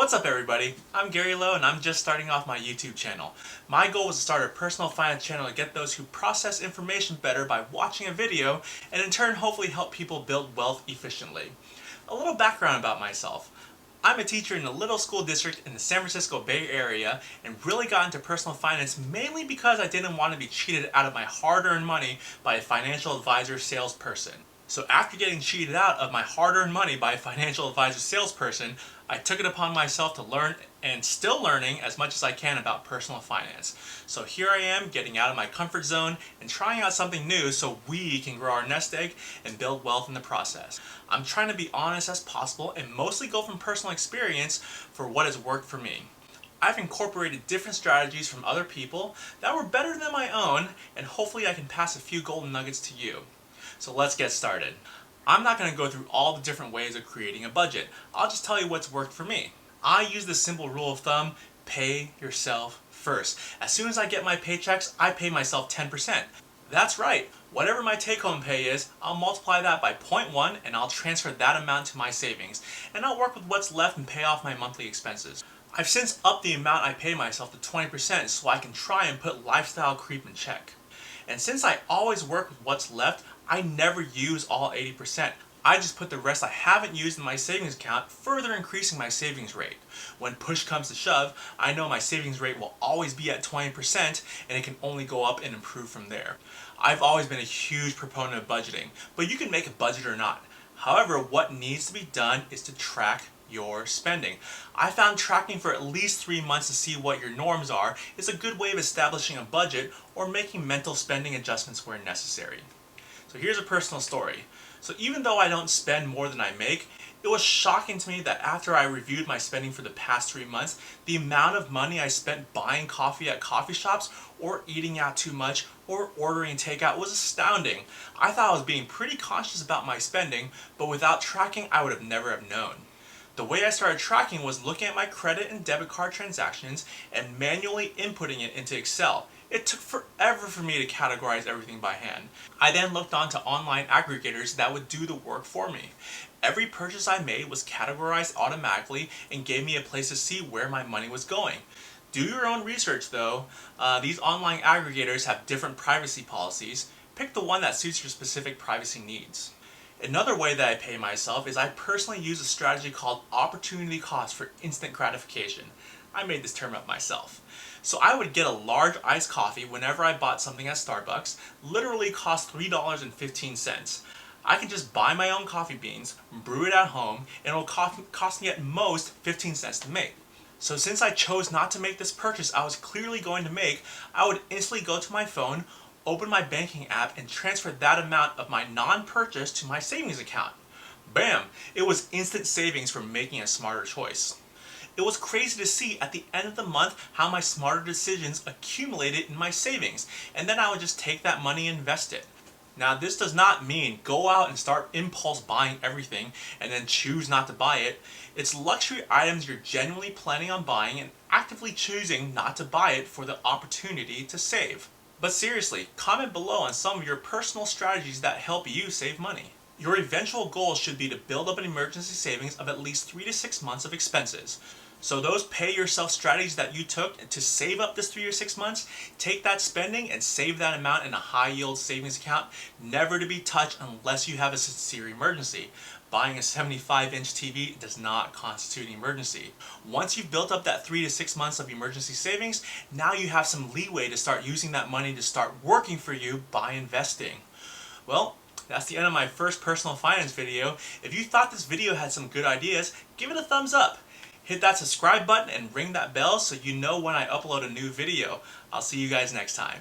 What's up everybody? I'm Gary Lowe and I'm just starting off my YouTube channel. My goal was to start a personal finance channel to get those who process information better by watching a video and in turn hopefully help people build wealth efficiently. A little background about myself. I'm a teacher in a little school district in the San Francisco Bay Area and really got into personal finance mainly because I didn't want to be cheated out of my hard-earned money by a financial advisor salesperson. So after getting cheated out of my hard-earned money by a financial advisor salesperson, I took it upon myself to learn and still learning as much as I can about personal finance. So here I am getting out of my comfort zone and trying out something new so we can grow our nest egg and build wealth in the process. I'm trying to be honest as possible and mostly go from personal experience for what has worked for me. I've incorporated different strategies from other people that were better than my own, and hopefully I can pass a few golden nuggets to you. So let's get started. I'm not going to go through all the different ways of creating a budget. I'll just tell you what's worked for me. I use the simple rule of thumb, pay yourself first. As soon as I get my paychecks, I pay myself 10%. That's right, whatever my take-home pay is, I'll multiply that by 0.1 and I'll transfer that amount to my savings. And I'll work with what's left and pay off my monthly expenses. I've since upped the amount I pay myself to 20% so I can try and put lifestyle creep in check. And since I always work with what's left, I never use all 80%. I just put the rest I haven't used in my savings account, further increasing my savings rate. When push comes to shove, I know my savings rate will always be at 20% and it can only go up and improve from there. I've always been a huge proponent of budgeting, but you can make a budget or not. However, what needs to be done is to track your spending. I found tracking for at least 3 months to see what your norms are is a good way of establishing a budget or making mental spending adjustments where necessary. So here's a personal story. So even though I don't spend more than I make, it was shocking to me that after I reviewed my spending for the past 3 months, the amount of money I spent buying coffee at coffee shops or eating out too much or ordering takeout was astounding. I thought I was being pretty cautious about my spending, but without tracking I would have never have known. The way I started tracking was looking at my credit and debit card transactions and manually inputting it into Excel. It took forever for me to categorize everything by hand. I then looked onto online aggregators that would do the work for me. Every purchase I made was categorized automatically and gave me a place to see where my money was going. Do your own research though. These online aggregators have different privacy policies. Pick the one that suits your specific privacy needs. Another way that I pay myself is I personally use a strategy called opportunity cost for instant gratification. I made this term up myself. So I would get a large iced coffee whenever I bought something at Starbucks, literally cost $3.15. I can just buy my own coffee beans, brew it at home, and it will cost me at most 15 cents to make. So since I chose not to make this purchase I was clearly going to make, I would instantly go to my phone, open my banking app, and transfer that amount of my non-purchase to my savings account. Bam! It was instant savings from making a smarter choice. It was crazy to see at the end of the month how my smarter decisions accumulated in my savings, and then I would just take that money and invest it. Now this does not mean go out and start impulse buying everything and then choose not to buy it. It's luxury items you're genuinely planning on buying and actively choosing not to buy it for the opportunity to save. But seriously, comment below on some of your personal strategies that help you save money. Your eventual goal should be to build up an emergency savings of at least 3 to 6 months of expenses. So those pay yourself strategies that you took to save up this 3 or 6 months, take that spending and save that amount in a high yield savings account, never to be touched unless you have a sincere emergency. Buying a 75-inch TV does not constitute an emergency. Once you've built up that 3 to 6 months of emergency savings, now you have some leeway to start using that money to start working for you by investing. Well, that's the end of my first personal finance video. If you thought this video had some good ideas, give it a thumbs up. Hit that subscribe button and ring that bell so you know when I upload a new video. I'll see you guys next time.